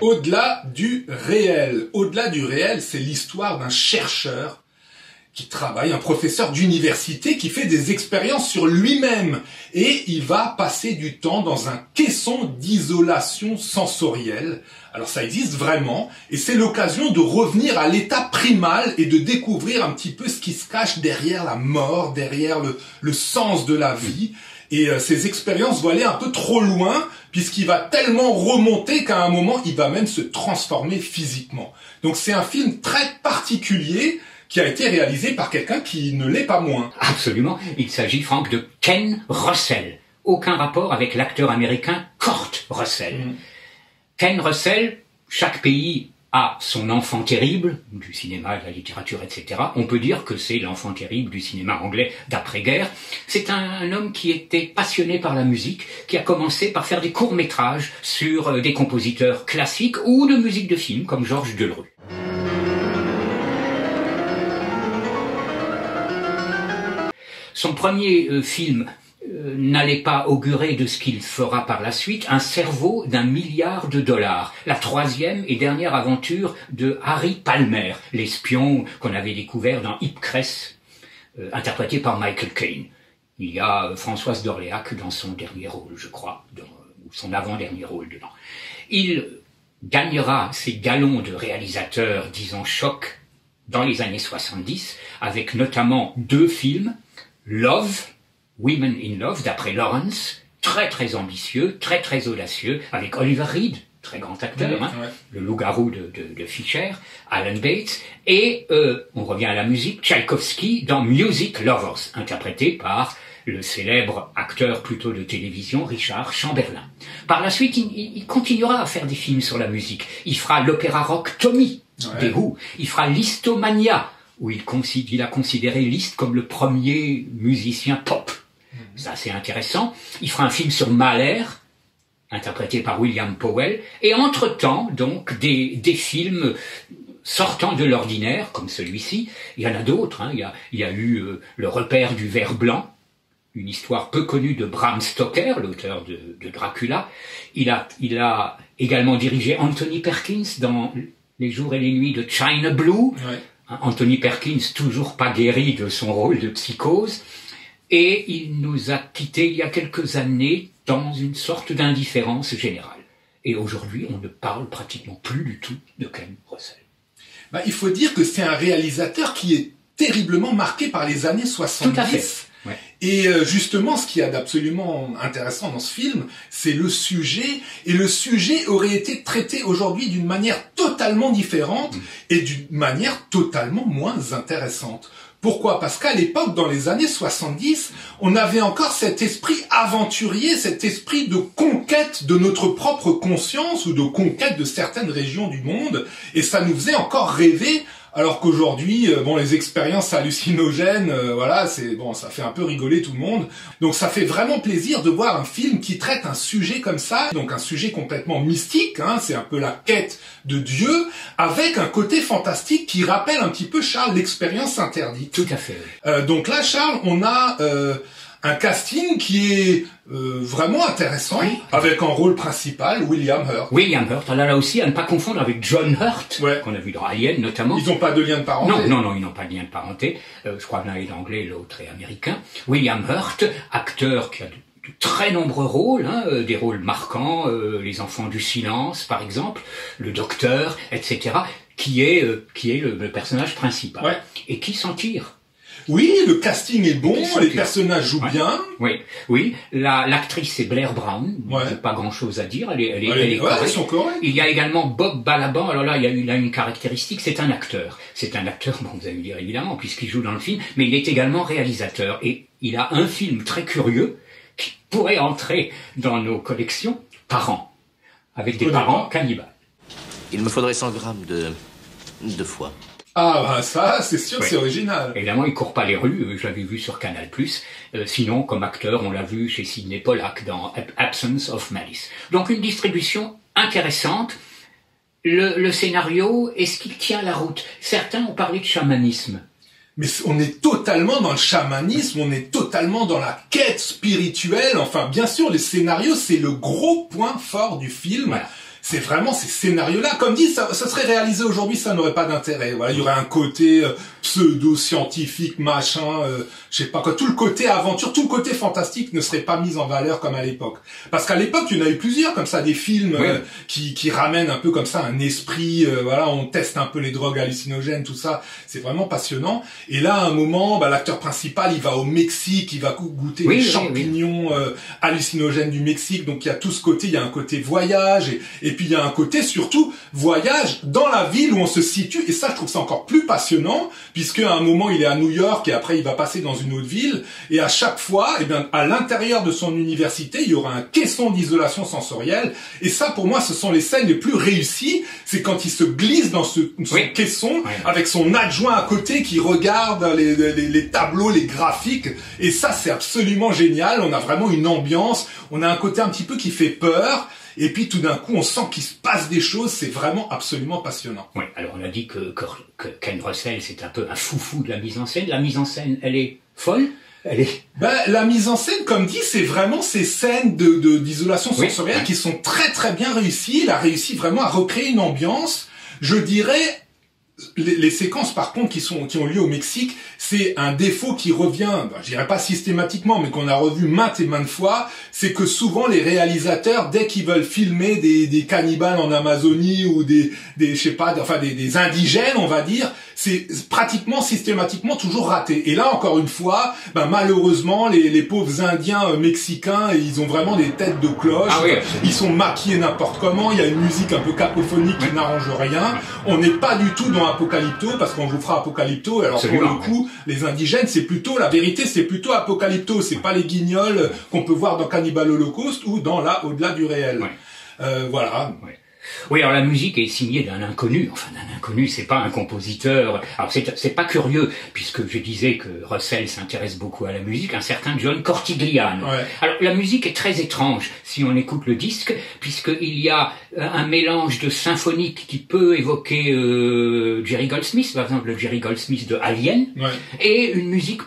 Au-delà du réel. Au-delà du réel, c'est l'histoire d'un chercheur qui travaille, un professeur d'université qui fait des expériences sur lui-même. Et il va passer du temps dans un caisson d'isolation sensorielle. Alors ça existe vraiment, et c'est l'occasion de revenir à l'état primal et de découvrir un petit peu ce qui se cache derrière la mort, derrière le sens de la vie. Et ces expériences vont aller un peu trop loin, puisqu'il va tellement remonter qu'à un moment, il va même se transformer physiquement. Donc c'est un film très particulier, qui a été réalisé par quelqu'un qui ne l'est pas moins. Absolument. Il s'agit, Franck, de Ken Russell. Aucun rapport avec l'acteur américain Kurt Russell. Ken Russell, chaque pays a son enfant terrible, du cinéma, de la littérature, etc. On peut dire que c'est l'enfant terrible du cinéma anglais d'après-guerre. C'est un homme qui était passionné par la musique, qui a commencé par faire des courts-métrages sur des compositeurs classiques ou de musique de film, comme Georges Delerue. Son premier film n'allait pas augurer de ce qu'il fera par la suite, Un cerveau d'1 milliard de dollars, la troisième et dernière aventure de Harry Palmer, l'espion qu'on avait découvert dans Ipcress, interprété par Michael Caine. Il y a Françoise d'Orléac dans son dernier rôle, je crois, ou son avant-dernier rôle dedans. Il gagnera ses galons de réalisateur, disons choc, dans les années 70, avec notamment 2 films, Love, Women in Love, d'après Lawrence, très très ambitieux, très très audacieux, avec Oliver Reed, très grand acteur, le loup-garou de Fisher, Alan Bates, et on revient à la musique, Tchaïkovski dans Music Lovers, interprété par le célèbre acteur plutôt de télévision, Richard Chamberlain. Par la suite, il continuera à faire des films sur la musique. Il fera l'opéra rock Tommy, des Who. Il fera Listomania, où il a considéré Liszt comme le premier musicien pop. Ça, c'est intéressant. Il fera un film sur Mahler, interprété par William Powell, et entre-temps, donc, des films sortant de l'ordinaire, comme celui-ci. Il y en a d'autres, il y a eu Le repère du ver blanc, une histoire peu connue de Bram Stoker, l'auteur de Dracula. Il a également dirigé Anthony Perkins dans Les jours et les nuits de China Blue. Anthony Perkins, toujours pas guéri de son rôle de psychose, et il nous a quittés il y a quelques années dans une sorte d'indifférence générale. Et aujourd'hui, on ne parle pratiquement plus du tout de Ken Russell. Il faut dire que c'est un réalisateur qui est terriblement marqué par les années 70. Tout à fait. Ouais. Et justement, ce qu'il y a d'absolument intéressant dans ce film, c'est le sujet. Et le sujet aurait été traité aujourd'hui d'une manière totalement différente et d'une manière totalement moins intéressante. Pourquoi? Parce qu'à l'époque, dans les années 70, on avait encore cet esprit aventurier, cet esprit de conquête de notre propre conscience ou de conquête de certaines régions du monde. Et ça nous faisait encore rêver. Alors qu'aujourd'hui, les expériences hallucinogènes, ça fait un peu rigoler tout le monde. Donc ça fait vraiment plaisir de voir un film qui traite un sujet comme ça, donc un sujet complètement mystique, c'est un peu la quête de Dieu, avec un côté fantastique qui rappelle un petit peu, Charles, l'expérience interdite. Tout à fait. Donc là, Charles, on a un casting qui est vraiment intéressant, avec en rôle principal William Hurt. William Hurt, alors là aussi, à ne pas confondre avec John Hurt, qu'on a vu dans Alien notamment. Ils n'ont pas de lien de parenté. Non, ils n'ont pas de lien de parenté. Je crois que l'un est anglais, l'autre est américain. William Hurt, acteur qui a de très nombreux rôles, des rôles marquants, Les Enfants du Silence, par exemple, Le Docteur, etc., qui est le personnage principal. Et qui s'en tire. Oui, le casting est bon, les personnages jouent bien. Oui. L'actrice c'est Blair Brown. J'ai pas grand-chose à dire. Elle est correcte. Il y a également Bob Balaban. Alors là, il a une caractéristique, c'est un acteur. C'est un acteur, vous allez me dire évidemment, puisqu'il joue dans le film, mais il est également réalisateur. Et il a un film très curieux qui pourrait entrer dans nos collections par an, avec des parents cannibales. Il me faudrait 100 grammes de foie. Ah, ça, c'est sûr, c'est original. Évidemment, il court pas les rues, je l'avais vu sur Canal+. Sinon, comme acteur, on l'a vu chez Sidney Pollack dans Absence of Malice. Donc, une distribution intéressante. Le scénario, est-ce qu'il tient la route? Certains ont parlé de chamanisme. Mais on est totalement dans le chamanisme, on est totalement dans la quête spirituelle. Enfin, bien sûr, le scénario, c'est le gros point fort du film. c'est vraiment ces scénarios-là. Comme dit, ça serait réalisé aujourd'hui, ça n'aurait pas d'intérêt. Voilà, il y aurait un côté pseudo-scientifique, machin, je sais pas quoi. Tout le côté aventure, tout le côté fantastique ne serait pas mis en valeur comme à l'époque. Parce qu'à l'époque, il y en a eu plusieurs comme ça, des films qui ramènent un peu comme ça un esprit. Voilà, on teste un peu les drogues hallucinogènes, tout ça. C'est vraiment passionnant. Et là, à un moment, l'acteur principal, il va au Mexique, il va goûter les champignons hallucinogènes du Mexique. Donc il y a tout ce côté, il y a un côté voyage et puis il y a un côté surtout voyage dans la ville où on se situe. Et ça, je trouve ça encore plus passionnant, puisque à un moment il est à New York et après il va passer dans une autre ville. Et à chaque fois, eh bien, à l'intérieur de son université, il y aura un caisson d'isolation sensorielle. Et ça, pour moi, ce sont les scènes les plus réussies. C'est quand il se glisse dans son caisson avec son adjoint à côté qui regarde les tableaux, les graphiques. Et ça, c'est absolument génial. On a vraiment une ambiance. On a un côté un petit peu qui fait peur. Et puis tout d'un coup, on sent qu'il se passe des choses. C'est vraiment absolument passionnant. Oui, alors on a dit que Ken Russell, c'est un peu un foufou de la mise en scène. La mise en scène, elle est folle. La mise en scène, comme dit, c'est vraiment ces scènes d'isolation sensorielle qui sont très très bien réussies. Il a réussi vraiment à recréer une ambiance. Je dirais, les séquences par contre qui ont lieu au Mexique, c'est un défaut qui revient, je dirais pas systématiquement, mais qu'on a revu maintes et maintes fois, c'est que souvent les réalisateurs, dès qu'ils veulent filmer des cannibales en Amazonie ou des indigènes, on va dire, c'est pratiquement systématiquement toujours raté. Et là, encore une fois, malheureusement, les pauvres Indiens mexicains, ils ont vraiment des têtes de cloche. Ils sont maquillés n'importe comment. Il y a une musique un peu cacophonique qui n'arrange rien. On n'est pas du tout dans Apocalypto, parce qu'on vous fera Apocalypto. Alors pour le coup, les indigènes, c'est plutôt la vérité, c'est plutôt Apocalypto. C'est pas les guignols qu'on peut voir dans Cannibal Holocaust ou dans Au-delà du réel. Voilà. Oui, alors la musique est signée d'un inconnu. Enfin, d'un inconnu, c'est pas un compositeur. Alors c'est pas curieux, puisque je disais que Russell s'intéresse beaucoup à la musique, un certain John Cortigliano. Alors la musique est très étrange si on écoute le disque, puisqu'il y a un mélange de symphonique qui peut évoquer Jerry Goldsmith, par exemple le Jerry Goldsmith de Alien, et une musique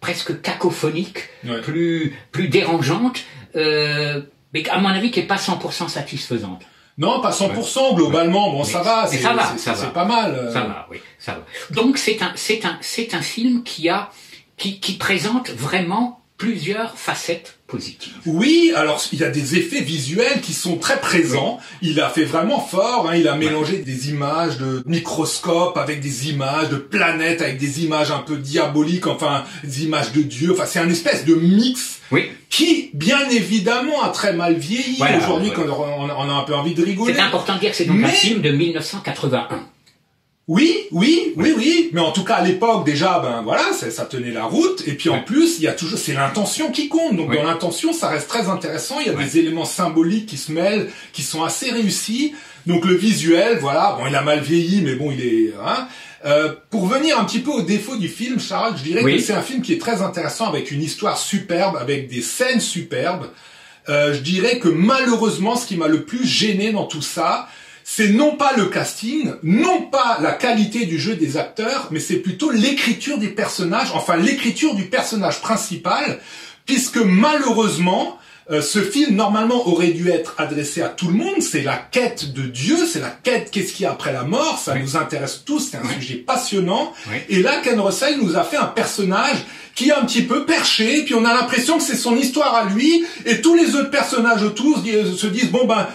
presque cacophonique, plus dérangeante, mais à mon avis qui est pas 100% satisfaisante. Non, pas 100%, globalement, bon, ça va, c'est pas mal. Ça va, oui, ça va. Donc, c'est un film qui présente vraiment plusieurs facettes positives. Oui, alors, il y a des effets visuels qui sont très présents. Il a fait vraiment fort, il a mélangé des images de microscopes avec des images de planètes, avec des images un peu diaboliques, enfin, des images de Dieu. Enfin, c'est un espèce de mix qui, bien évidemment, a très mal vieilli. Aujourd'hui, quand on a un peu envie de rigoler. C'est important de dire que c'est donc un film de 1981. Oui. Mais en tout cas, à l'époque, déjà, ça tenait la route. Et puis, en plus, il y a toujours, c'est l'intention qui compte. Donc, dans l'intention, ça reste très intéressant. Il y a des éléments symboliques qui se mêlent, qui sont assez réussis. Donc, le visuel, il a mal vieilli, mais bon, il est, pour venir un petit peu au défaut du film, Charles, je dirais que c'est un film qui est très intéressant, avec une histoire superbe, avec des scènes superbes. Je dirais que malheureusement, ce qui m'a le plus gêné dans tout ça, c'est non pas le casting, non pas la qualité du jeu des acteurs, mais c'est plutôt l'écriture des personnages, enfin l'écriture du personnage principal, puisque malheureusement, ce film normalement aurait dû être adressé à tout le monde. C'est la quête de Dieu, c'est la quête qu'est-ce qu'il y a après la mort, ça nous intéresse tous, c'est un sujet passionnant. Et là, Ken Russell nous a fait un personnage qui est un petit peu perché, puis on a l'impression que c'est son histoire à lui, et tous les autres personnages autour se disent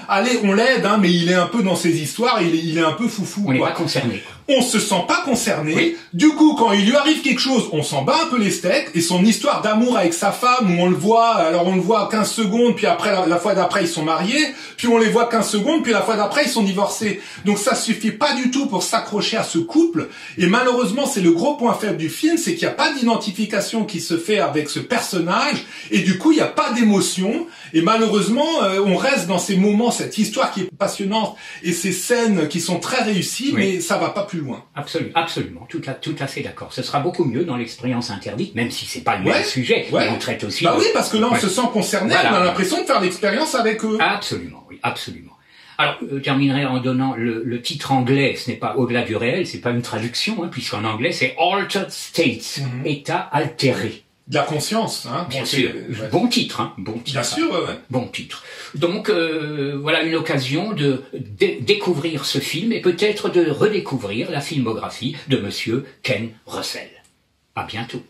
allez, on l'aide, mais il est un peu dans ses histoires, il est un peu foufou. On n'est pas concerné. On se sent pas concerné. Du coup, quand il lui arrive quelque chose, on s'en bat un peu les steaks, et son histoire d'amour avec sa femme, où on le voit 15 secondes, puis après, la fois d'après, ils sont mariés, puis on les voit 15 secondes, puis la fois d'après, ils sont divorcés. Donc ça suffit pas du tout pour s'accrocher à ce couple, et malheureusement, c'est le gros point faible du film, c'est qu'il n'y a pas d'identification qui se fait avec ce personnage, et du coup il n'y a pas d'émotion, et malheureusement on reste dans ces moments, cette histoire qui est passionnante et ces scènes qui sont très réussies, mais ça va pas plus loin. Absolument, tout à fait d'accord. Ce sera beaucoup mieux dans l'expérience interdite, même si c'est pas le même sujet, mais on traite aussi. Oui, parce que là on se sent concerné, on a l'impression de faire l'expérience avec eux. Absolument. Alors, je terminerai en donnant le titre anglais. Ce n'est pas Au-delà du réel, c'est pas une traduction, puisqu'en anglais c'est Altered States, état altéré. De la conscience, hein. Bien sûr. Ouais. Bon titre, hein. Bon titre. Bien sûr, ouais. Bon titre. Donc, voilà une occasion de découvrir ce film et peut-être de redécouvrir la filmographie de monsieur Ken Russell. À bientôt.